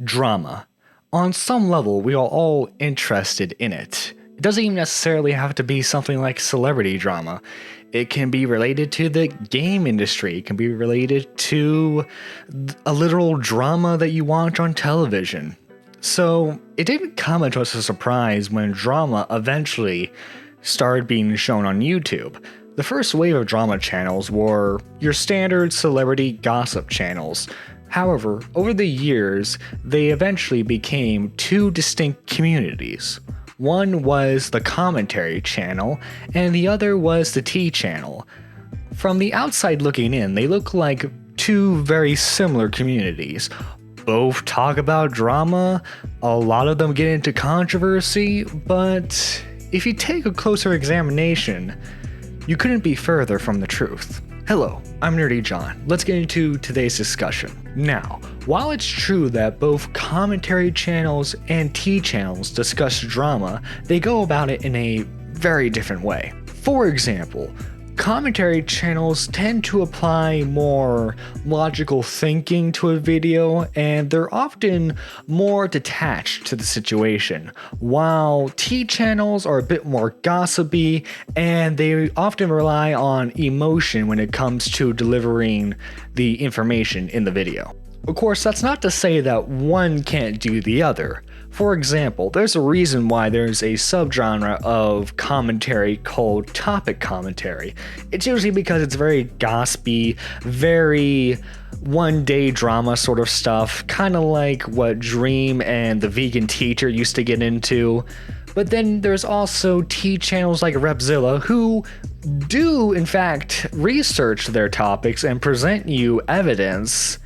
Drama. On some level, we are all interested in it. It doesn't even necessarily have to be something like celebrity drama. It can be related to the game industry. It can be related to a literal drama that you watch on television. So it didn't come as a surprise when drama eventually started being shown on YouTube. The first wave of drama channels were your standard celebrity gossip channels. However, over the years, they eventually became two distinct communities. One was the commentary channel, and the other was the tea channel. From the outside looking in, they look like two very similar communities. Both talk about drama, a lot of them get into controversy, but if you take a closer examination, you couldn't be further from the truth. Hello, I'm Nerdy John. Let's get into today's discussion. Now, while it's true that both commentary channels and tea channels discuss drama, they go about it in a very different way. For example, commentary channels tend to apply more logical thinking to a video, and they're often more detached to the situation, while tea channels are a bit more gossipy, and they often rely on emotion when it comes to delivering the information in the video. Of course, that's not to say that one can't do the other. For example, there's a reason why there's a subgenre of commentary called topic commentary. It's usually because it's very gossipy, very one-day drama sort of stuff, kind of like what Dream and the Vegan Teacher used to get into. But then there's also tea channels like Repzilla who do, in fact, research their topics and present you evidence.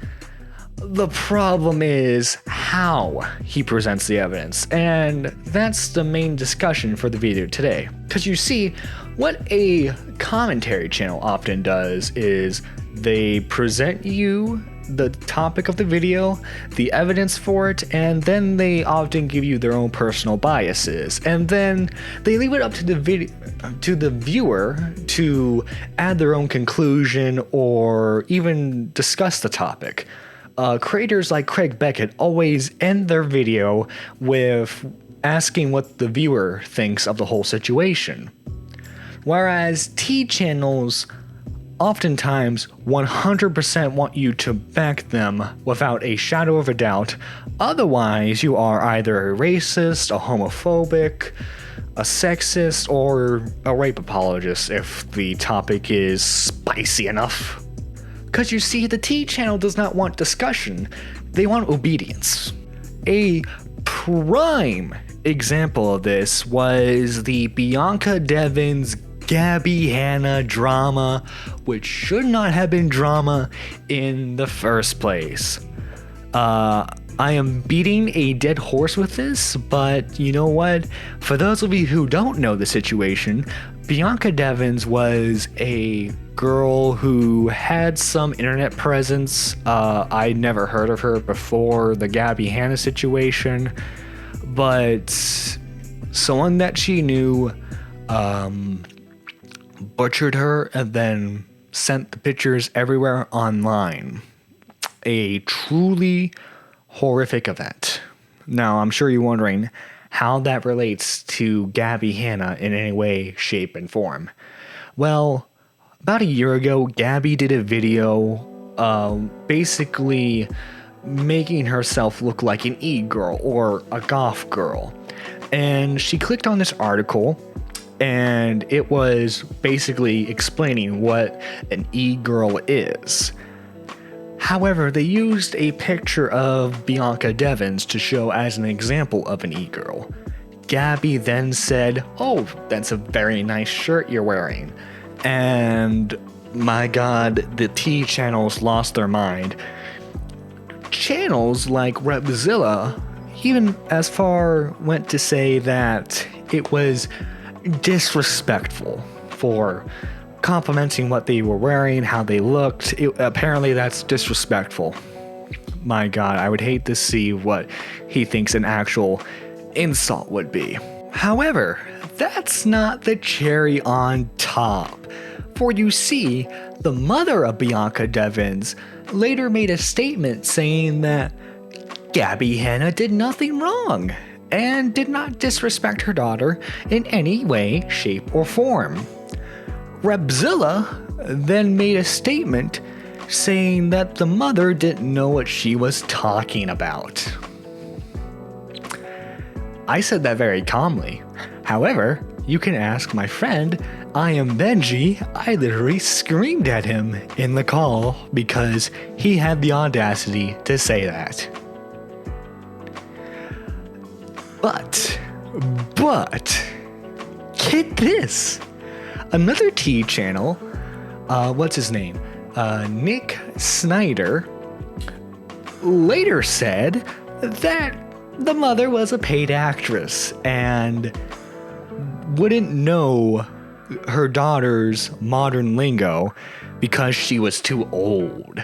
The problem is how he presents the evidence, and that's the main discussion for the video today. Because you see, what a commentary channel often does is they present you the topic of the video, the evidence for it, and then they often give you their own personal biases, and then they leave it up to the viewer to add their own conclusion or even discuss the topic. Creators like Craig Beckett always end their video with asking what the viewer thinks of the whole situation. Whereas tea channels oftentimes 100% want you to back them without a shadow of a doubt. Otherwise, you are either a racist, a homophobic, a sexist, or a rape apologist if the topic is spicy enough. Because you see, the tea channel does not want discussion, they want obedience. A prime example of this was the Bianca Devins Gabby Hanna drama, which should not have been drama in the first place. I am beating a dead horse with this, but you know what? For those of you who don't know the situation, Bianca Devins was a girl who had some internet presence. I'd never heard of her before the Gabby Hanna situation, but someone that she knew butchered her and then sent the pictures everywhere online. A truly horrific event. Now, I'm sure you're wondering how that relates to Gabby Hanna in any way, shape, and form. Well, about a year ago, Gabby did a video basically making herself look like an e-girl or a goth girl. And she clicked on this article, and it was basically explaining what an e-girl is. However, they used a picture of Bianca Devins to show as an example of an e-girl. Gabby then said, "Oh, that's a very nice shirt you're wearing." And my god, the tea channels lost their mind. Channels like Repzilla even as far went to say that it was disrespectful for complimenting what they were wearing, how they looked. Apparently that's disrespectful. My god, I would hate to see what he thinks an actual insult would be. However, that's not the cherry on top. For you see, the mother of Bianca Devins later made a statement saying that Gabby Hanna did nothing wrong and did not disrespect her daughter in any way, shape, or form. Rebzilla then made a statement saying that the mother didn't know what she was talking about. I said that very calmly. However, you can ask my friend, I am Benji. I literally screamed at him in the call because he had the audacity to say that. But, get this. Another T channel, what's his name? Nick Snyder, later said that the mother was a paid actress and wouldn't know her daughter's modern lingo because she was too old.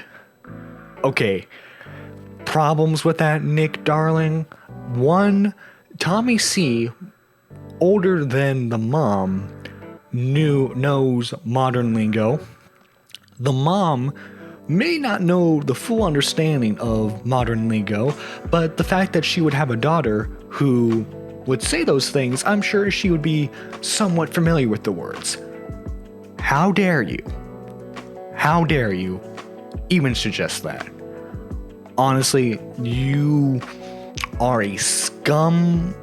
Okay, problems with that, Nick darling? One, Tommy C, older than the mom, knows modern lingo. The mom may not know the full understanding of modern lingo, but the fact that she would have a daughter who would say those things, I'm sure she would be somewhat familiar with the words. How dare you? How dare you even suggest that? Honestly, you are a scum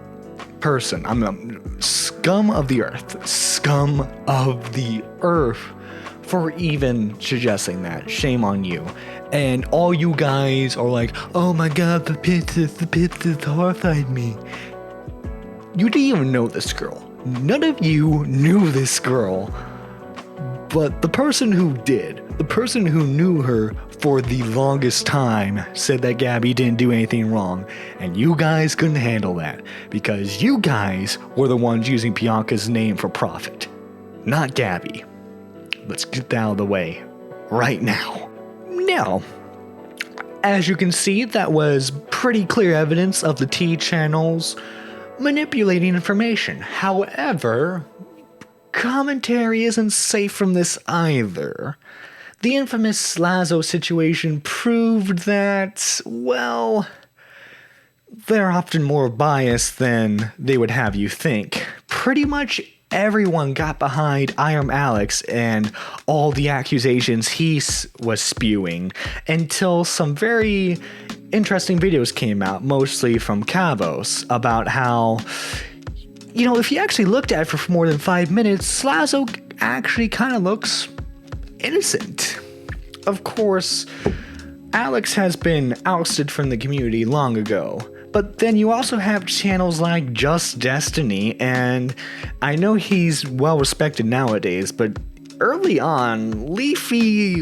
person. I'm a scum of the earth. Scum of the earth for even suggesting that. Shame on you. And all you guys are like, oh my god, the pits horrified me. You didn't even know this girl. None of you knew this girl. But the person who did, the person who knew her for the longest time, said that Gabby didn't do anything wrong. And you guys couldn't handle that because you guys were the ones using Bianca's name for profit, not Gabby. Let's get that out of the way right now. Now, as you can see, that was pretty clear evidence of the T channels manipulating information. However, commentary isn't safe from this either. The infamous Slazo situation proved that, well, they're often more biased than they would have you think. Pretty much everyone got behind I Am Alex and all the accusations he was spewing until some very interesting videos came out, mostly from Kavos, about how, you know, if you actually looked at it for more than 5 minutes, Slazo actually kind of looks innocent. Of course, Alex has been ousted from the community long ago, but then you also have channels like Just Destiny, and I know he's well respected nowadays, but early on, Leafy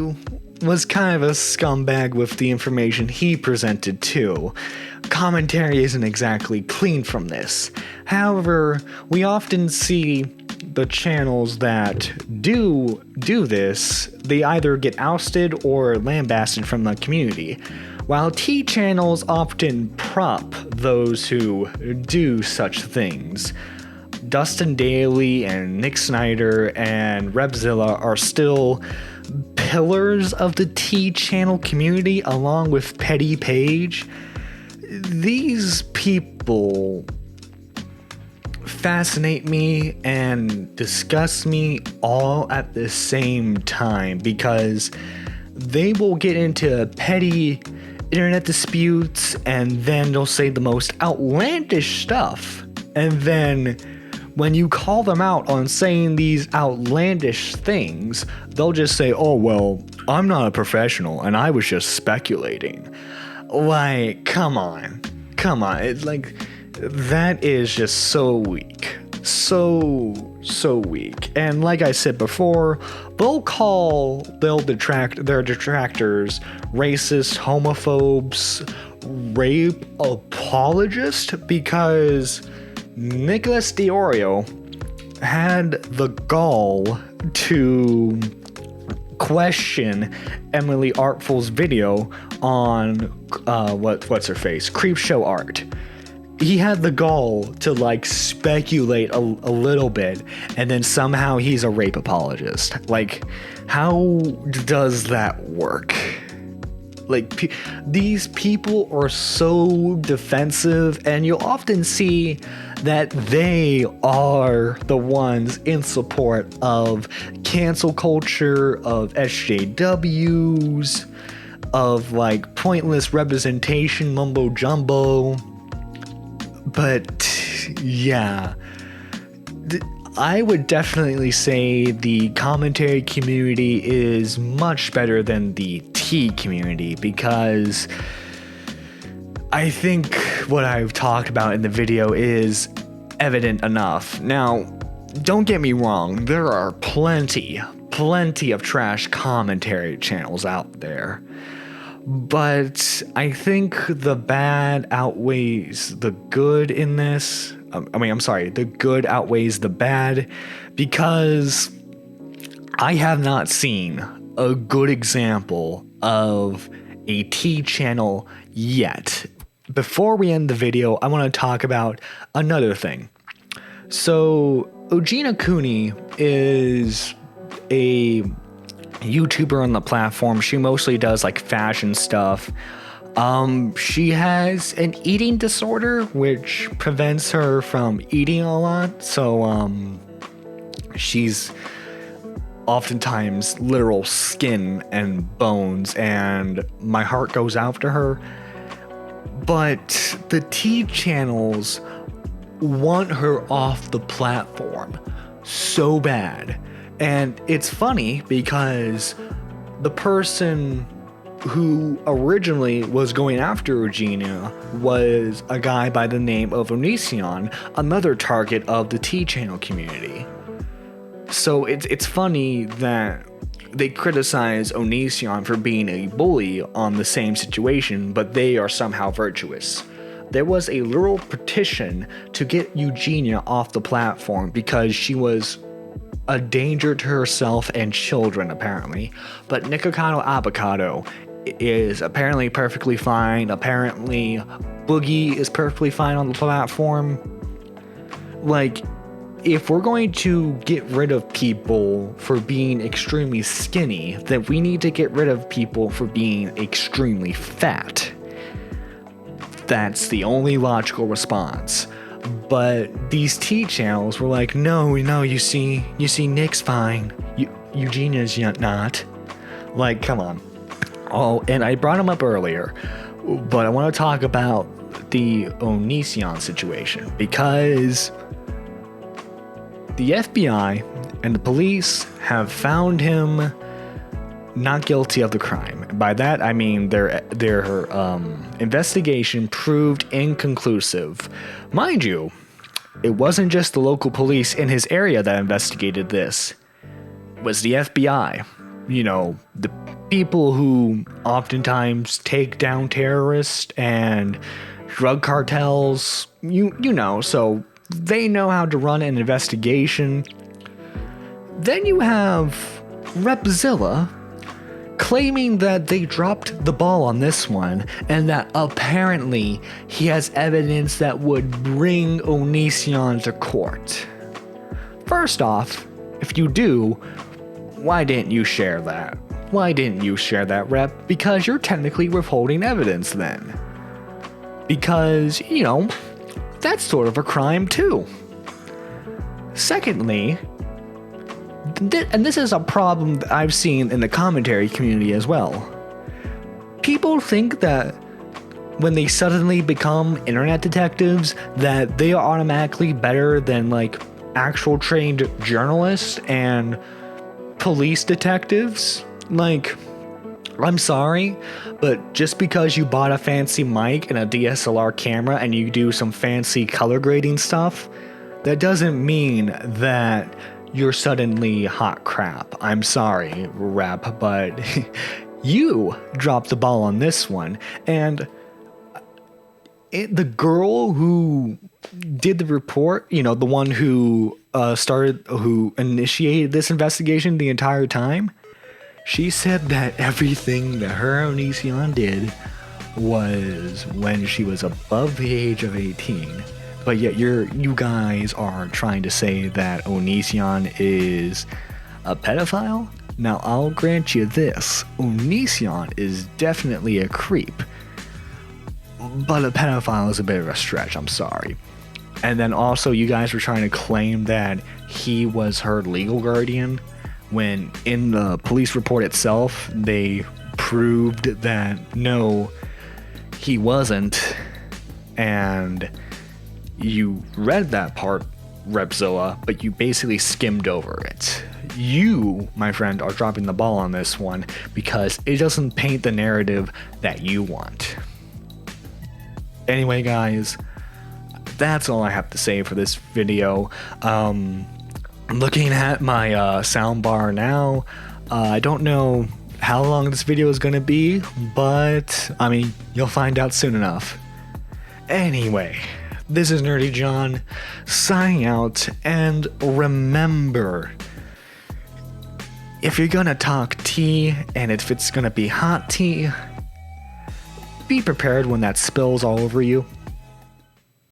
was kind of a scumbag with the information he presented too. Commentary isn't exactly clean from this. However, we often see the channels that do this, they either get ousted or lambasted from the community, while T channels often prop those who do such things. Dustin Daly and Nick Snyder and Rebzilla are still pillars of the T channel community along with Petty Page. These people fascinate me and disgust me all at the same time because they will get into petty internet disputes and then they'll say the most outlandish stuff, and then when you call them out on saying these outlandish things, they'll just say, oh well, I'm not a professional and I was just speculating. Like, come on, it's like, that is just so weak. So weak. And like I said before, they'll call their detractors racist, homophobes, rape apologists because Nicholas Diorio had the gall to question Emily Artful's video on what's her face, Creepshow Art. He had the gall to like speculate a little bit, and then somehow he's a rape apologist. Like, how does that work? Like, these people are so defensive, and you'll often see that they are the ones in support of cancel culture, of SJWs, of like pointless representation mumbo jumbo. But yeah, I would definitely say the commentary community is much better than the T community, because I think what I've talked about in the video is evident enough. Now, don't get me wrong, there are plenty of trash commentary channels out there. But I think the bad outweighs the good in this. The good outweighs the bad, because I have not seen a good example of a T channel yet. Before we end the video, I want to talk about another thing. So, Ojina Kuni is a YouTuber on the platform. She mostly does like fashion stuff. She has an eating disorder which prevents her from eating a lot. So she's oftentimes literal skin and bones, and my heart goes out to her. But the T channels want her off the platform so bad. And it's funny because the person who originally was going after Regina was a guy by the name of Onision, another target of the T channel community. So it's funny that they criticize Onision for being a bully on the same situation, but they are somehow virtuous. There was a literal petition to get Eugenia off the platform because she was a danger to herself and children, apparently. But Nikocado Avocado is apparently perfectly fine. Apparently, Boogie is perfectly fine on the platform. Like, if we're going to get rid of people for being extremely skinny, then we need to get rid of people for being extremely fat. That's the only logical response. But these T channels were like, no, you see Nick's fine. Eugenia's not. Like, come on. Oh, and I brought him up earlier, but I want to talk about the Onision situation, because the FBI and the police have found him not guilty of the crime. By that, I mean their investigation proved inconclusive. Mind you, it wasn't just the local police in his area that investigated this. It was the FBI. You know, the people who oftentimes take down terrorists and drug cartels, you know, so they know how to run an investigation. Then you have Repzilla claiming that they dropped the ball on this one, and that apparently he has evidence that would bring Onision to court. First off, if you do, why didn't you share that? Why didn't you share that, Rep? Because you're technically withholding evidence then. Because, you know, that's sort of a crime too. Secondly, and this is a problem that I've seen in the commentary community as well. People think that when they suddenly become internet detectives, that they are automatically better than like actual trained journalists and police detectives. Like, I'm sorry, but just because you bought a fancy mic and a DSLR camera and you do some fancy color grading stuff, that doesn't mean that you're suddenly hot crap. I'm sorry, Rep, but you dropped the ball on this one. And the girl who did the report, you know, the one who who initiated this investigation the entire time, she said that everything that her Onision did was when she was above the age of 18. But yet you guys are trying to say that Onision is a pedophile? Now, I'll grant you this, Onision is definitely a creep, but a pedophile is a bit of a stretch, I'm sorry. And then also, you guys were trying to claim that he was her legal guardian, when in the police report itself, they proved that no, he wasn't. And you read that part, Repzilla, but you basically skimmed over it. You, my friend, are dropping the ball on this one because it doesn't paint the narrative that you want. Anyway, guys, that's all I have to say for this video. I'm looking at my soundbar now. I don't know how long this video is going to be, but I mean, you'll find out soon enough. Anyway, this is Nerdy John signing out, and remember, if you're gonna talk tea, and if it's gonna be hot tea, be prepared when that spills all over you.